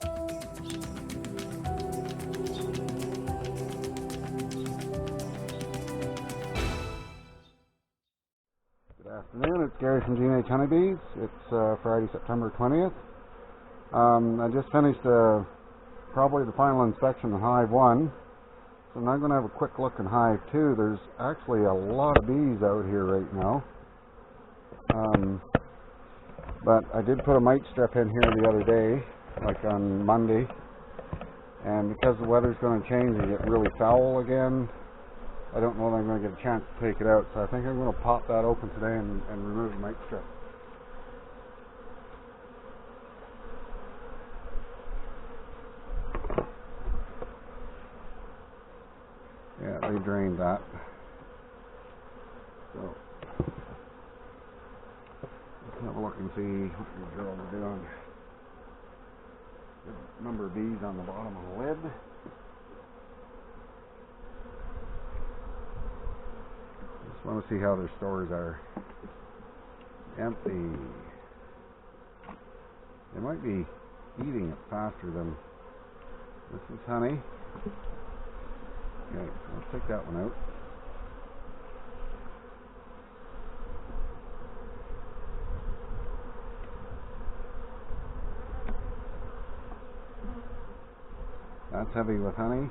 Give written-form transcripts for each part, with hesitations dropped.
Good afternoon, it's Gary from G&H Honey Bees. It's Friday, September 20th. I just finished probably the final inspection of Hive 1. So now I'm going to have a quick look in Hive 2. There's actually a lot of bees out here right now. But I did put a mite strip in here the other day, like on Monday. And because the weather's going to change and get really foul again, I don't know if I'm going to get a chance to take it out. So I think I'm going to pop that open today and remove the mite strip. Yeah, they drained that. So let's have a look and see what these girls are doing. Good number of bees on the bottom of the lid. Just want to see how their stores are. Empty. They might be eating it faster than this is honey. Okay, let's take that one out. That's heavy with honey.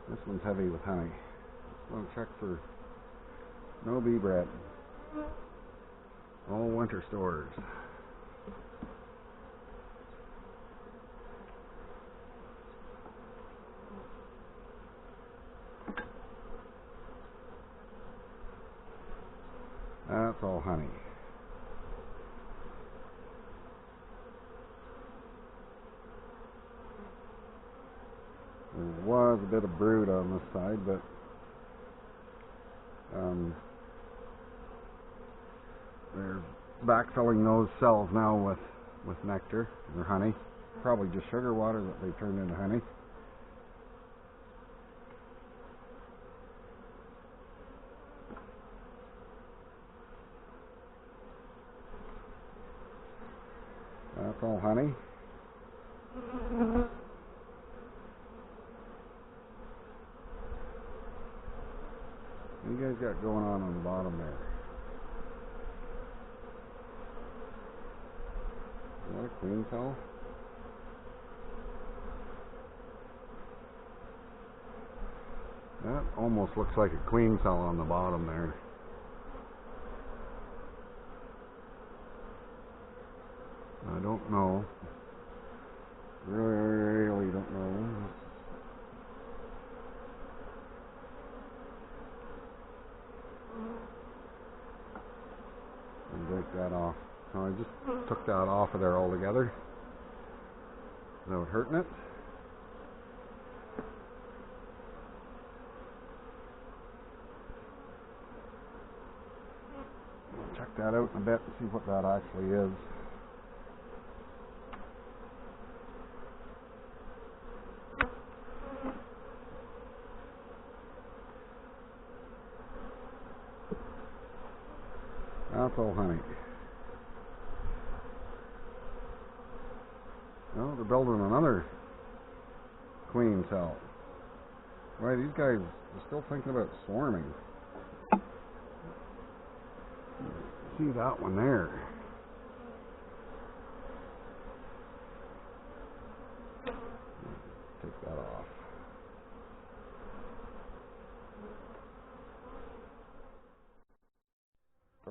This one's heavy with honey. Just want to check for no bee bread. All winter stores. That's all honey. There was a bit of brood on this side, but they're backfilling those cells now with nectar or honey. Probably just sugar water that they turned into honey. That's all honey. What do you guys got going on the bottom there? Is that a queen cell? That almost looks like a queen cell on the bottom there. I don't know. Really don't know. And break that off. So I just took that off of there altogether without hurting it. I'll check that out in a bit and see what that actually is. That's all honey. No, they're building another queen cell. Right, these guys are still thinking about swarming. See that one there. Take that off.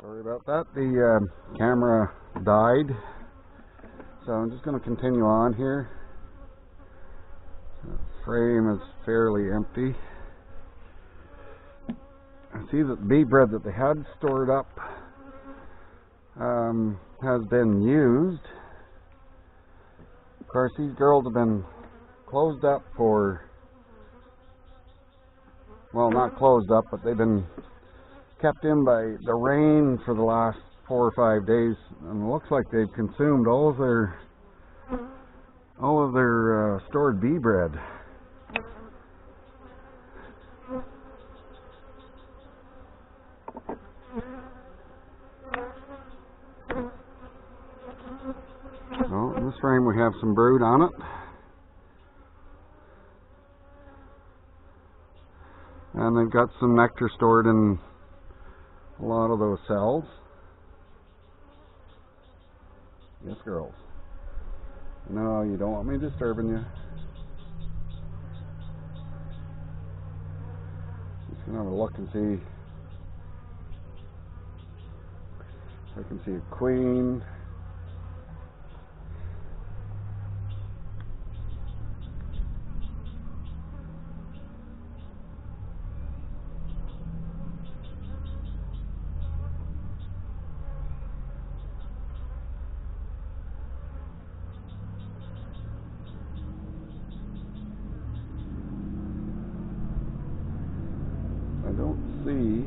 Sorry about that. The camera died, so I'm just going to continue on here. The frame is fairly empty. I see that the bee bread that they had stored up has been used. Of course, these girls have been closed up for, well, not closed up, but they've been kept in by the rain for the last 4 or 5 days, and it looks like they've consumed all of their stored bee bread. frame we have some brood on it. And they've got some nectar stored in a lot of those cells. Yes, girls. No, you don't want me disturbing you. Just gonna have a look and see if I can see a queen. I don't see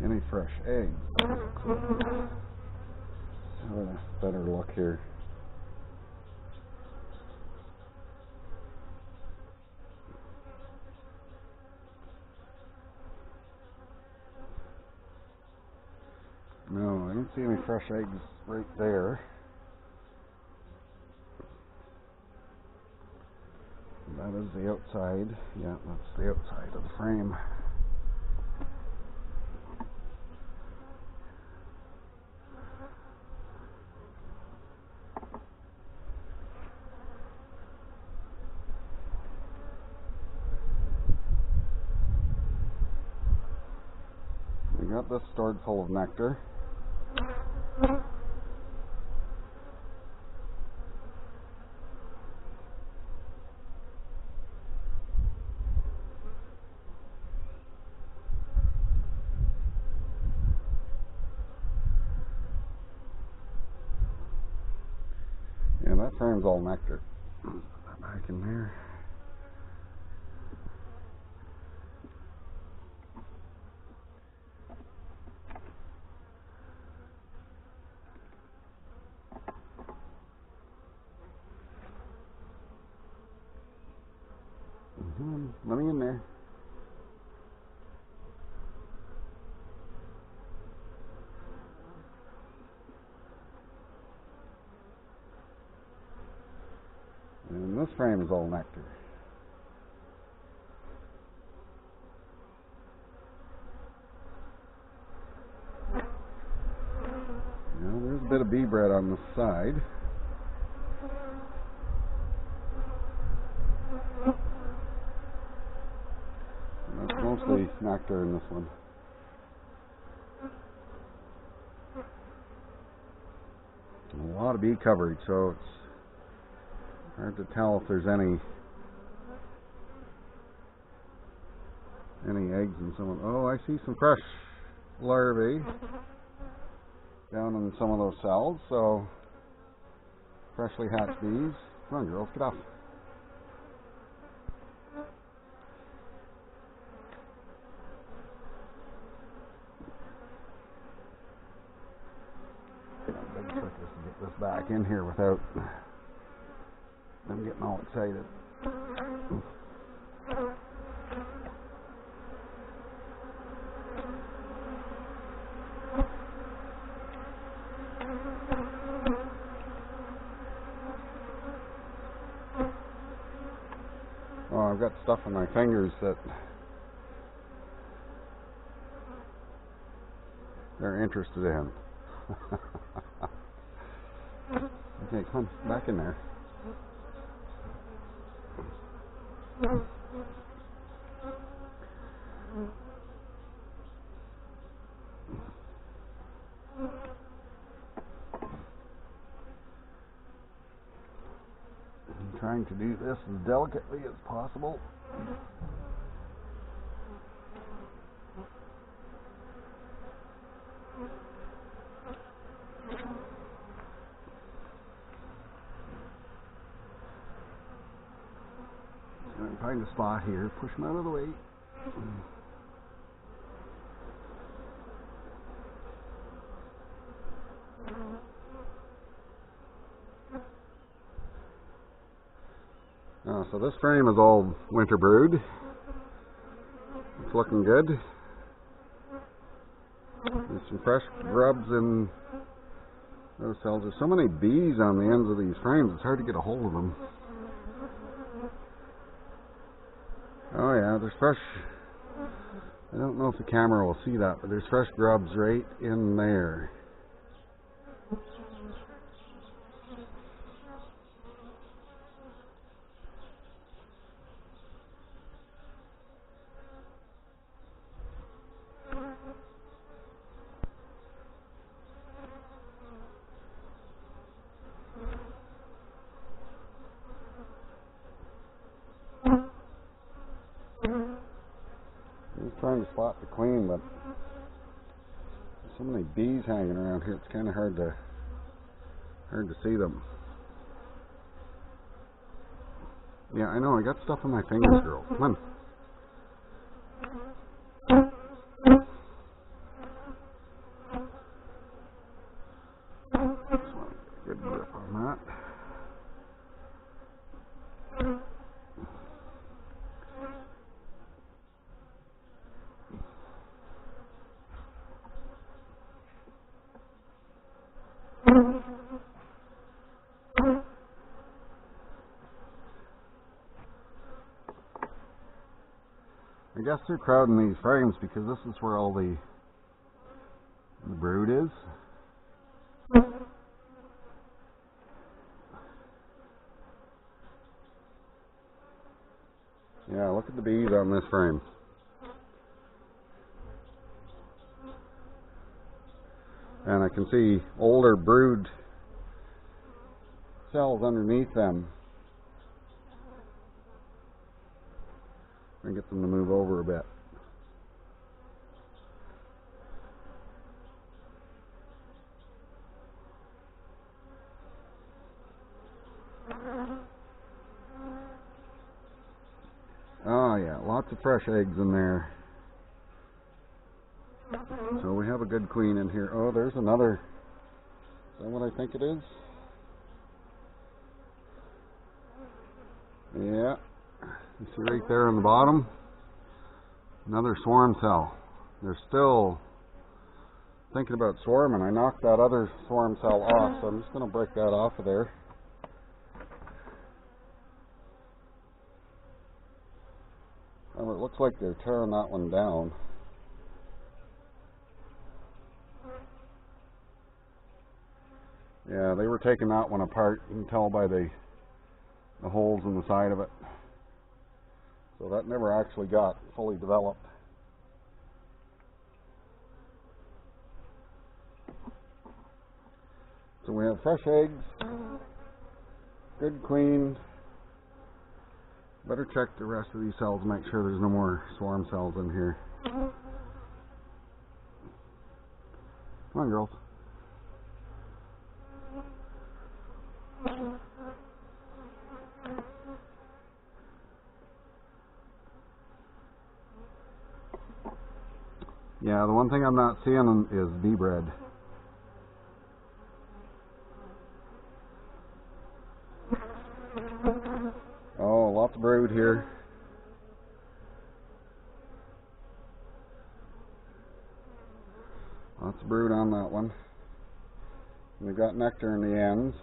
any fresh eggs. Let's have a better look here. No, I don't see any fresh eggs right there. That is the outside. Yeah, that's the outside of the frame. We got this stored full of nectar. Yeah, that frame's all nectar. Put that back in there. Let me in there. And this frame is all nectar. Now there's a bit of bee bread on the side. That's mostly nectar in this one. A lot of bee coverage, so it's hard to tell if there's any eggs in some of. Oh, I see some fresh larvae down in some of those cells. So freshly hatched bees. Come on, girls, get off. Big trick is to get this back in here without them getting all excited. Oh, I've got stuff on my fingers that they're interested in. Okay, come back in there. I'm trying to do this as delicately as possible. Find a spot here, push them out of the way. So this frame is all winter brood. It's looking good. There's some fresh grubs in those cells. There's so many bees on the ends of these frames, it's hard to get a hold of them. Oh yeah, there's fresh, I don't know if the camera will see that, but there's fresh grubs right in there. I'm trying to spot the queen, but there's so many bees hanging around here, it's kind of hard to see them. Yeah, I know, I got stuff on my fingers, girl. Come on. Just want to get a good grip on that. I guess they're crowding these frames because this is where all the brood is. Yeah, look at the bees on this frame. And I can see older brood cells underneath them. And get them to move over a bit. Oh yeah, lots of fresh eggs in there. So we have a good queen in here. Oh, there's another. Is that what I think it is? Yeah. You see right there on the bottom? Another swarm cell. They're still thinking about swarming. I knocked that other swarm cell off, so I'm just going to break that off of there. Oh, it looks like they're tearing that one down. Yeah, they were taking that one apart. You can tell by the holes in the side of it. So that never actually got fully developed. So we have fresh eggs, good queen. Better check the rest of these cells, make sure there's no more swarm cells in here. Come on, girls. Yeah, the one thing I'm not seeing is bee bread. Oh, lots of brood here. Lots of brood on that one. And we've got nectar in the ends.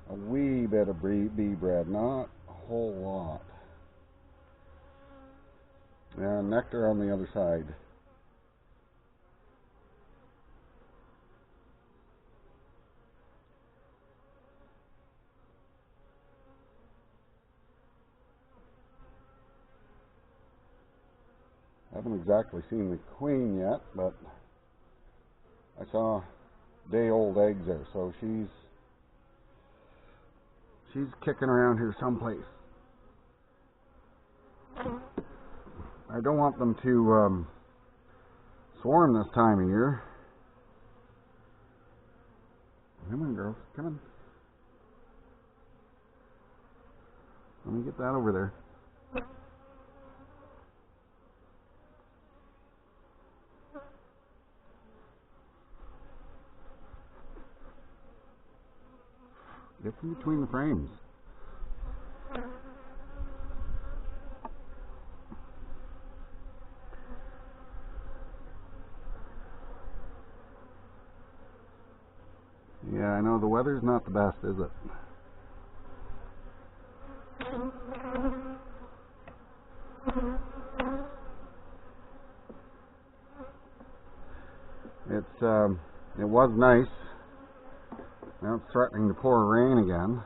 A wee bit of bee bread, not a whole lot. And nectar on the other side. I haven't exactly seen the queen yet, but I saw day-old eggs there, so she's kicking around here someplace. I don't want them to swarm this time of year. Come on, girls, come on. Let me get that over there. Get from between the frames. I know the weather's not the best, is it? It was nice. Now it's threatening to pour rain again.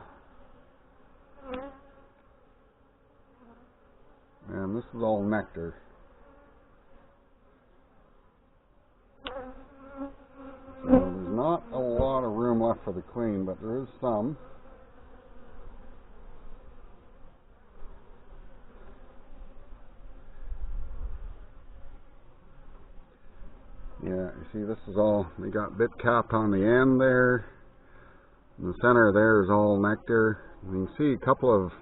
And this is all nectar. So there's not a lot of room left for the queen, but there is some. Yeah, you see this is all, they got bit capped on the end there. In the center there is all nectar. You can see a couple of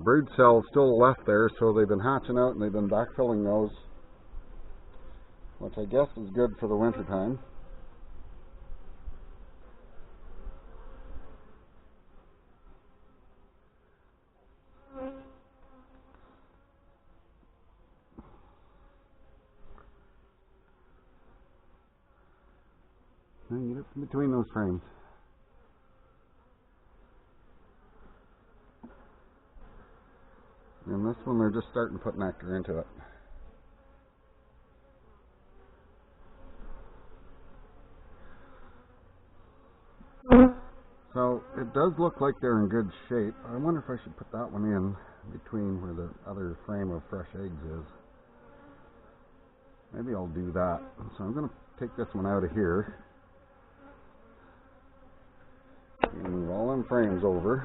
brood cells still left there, so they've been hatching out and they've been backfilling those, which I guess is good for the winter time. And get it between those frames. And this one they're just starting to put nectar into it. So it does look like they're in good shape. I wonder if I should put that one in between where the other frame of fresh eggs is. Maybe I'll do that. So I'm going to take this one out of here. Move all them frames over.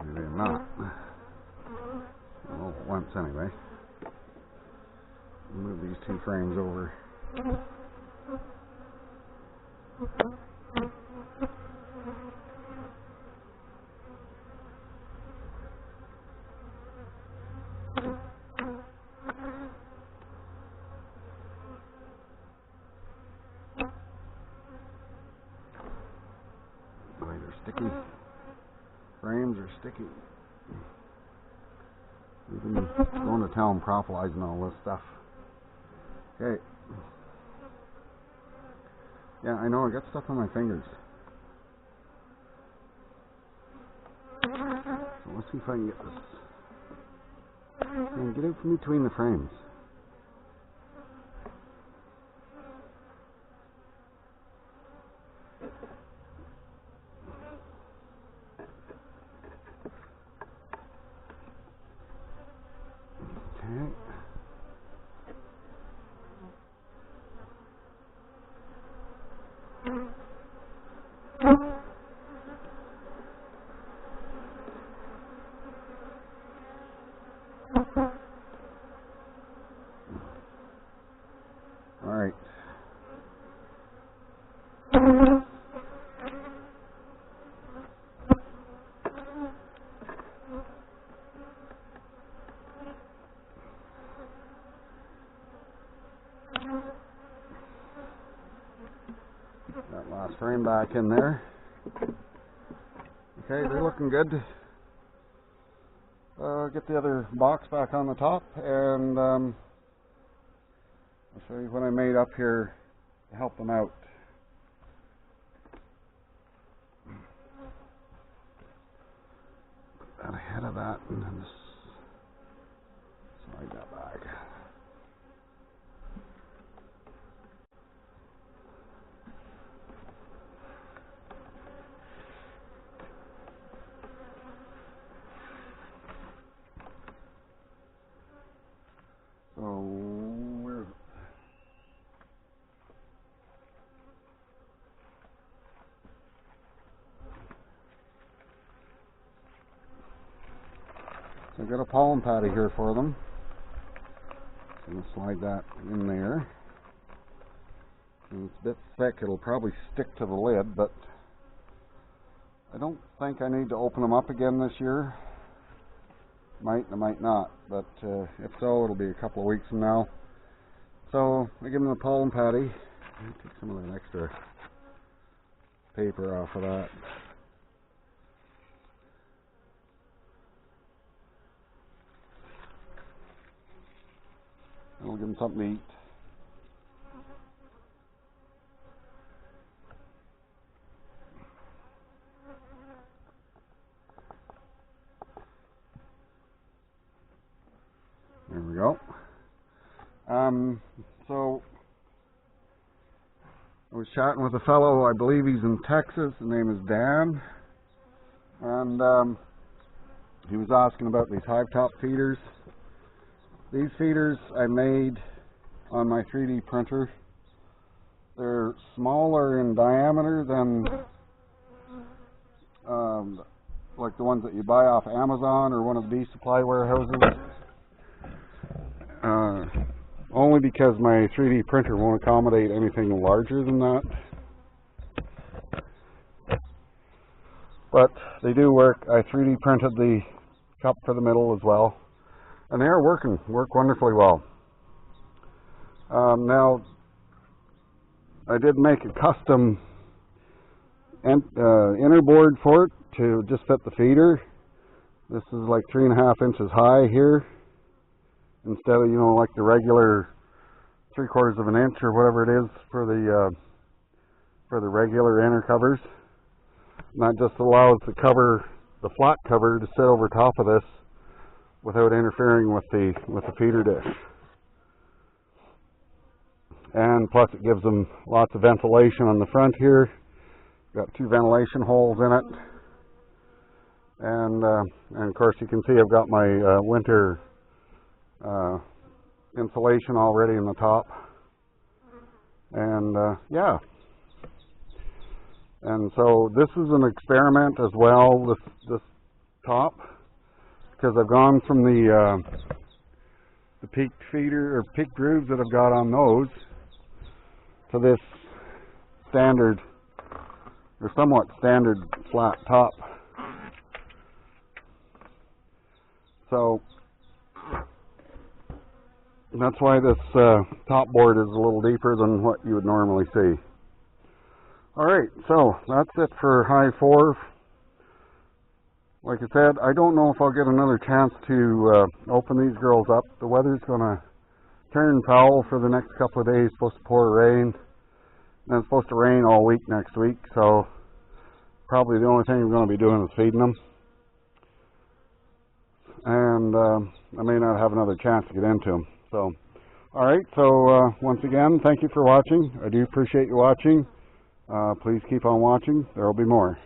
Maybe I'm not. Well, once anyway. Move these two frames over. Boy, they're sticky. Frames are sticky. We've been going to town prophylaxing all this stuff. Okay. Yeah, I know, I got stuff on my fingers. So let's see if I can get this. And get it from between the frames. Okay. All right. That last frame back in there. Okay, they're looking good. Get the other box back on the top, and I'll show you what I made up here to help them out. Put that ahead of that, and then just slide that back. So, where is it? So I've got a pollen patty here for them. So I'm going to slide that in there. And it's a bit thick, it'll probably stick to the lid, but I don't think I need to open them up again this year. Might and I might not, but if so, it'll be a couple of weeks from now. So I give them the pollen patty. Take some of that extra paper off of that. It'll give them something to eat. There we go. So I was chatting with a fellow, I believe he's in Texas, his name is Dan, and he was asking about these hive top feeders. These feeders I made on my 3D printer. They're smaller in diameter than like the ones that you buy off Amazon or one of the bee supply warehouses. Only because my 3D printer won't accommodate anything larger than that. But they do work. I 3D printed the cup for the middle as well. And they are work wonderfully well. Now, I did make a custom inner board for it to just fit the feeder. This is like 3.5 inches high here, instead of, you know, like the regular 3/4 of an inch or whatever it is for the regular inner covers. And that just allows the flat cover to sit over top of this without interfering with the feeder dish. And plus it gives them lots of ventilation on the front here. Got 2 ventilation holes in it. And of course you can see I've got my winter insulation already in the top. And yeah. And so this is an experiment as well, this top, because I've gone from the peaked feeder or peaked grooves that I've got on those to this standard or somewhat standard flat top. So that's why this top board is a little deeper than what you would normally see. Alright, so that's it for Hive 4. Like I said, I don't know if I'll get another chance to open these girls up. The weather's going to turn foul for the next couple of days. It's supposed to pour rain. And it's supposed to rain all week next week, so probably the only thing I'm going to be doing is feeding them. And I may not have another chance to get into them. So, alright, so once again, thank you for watching. I do appreciate you watching. Please keep on watching. There will be more.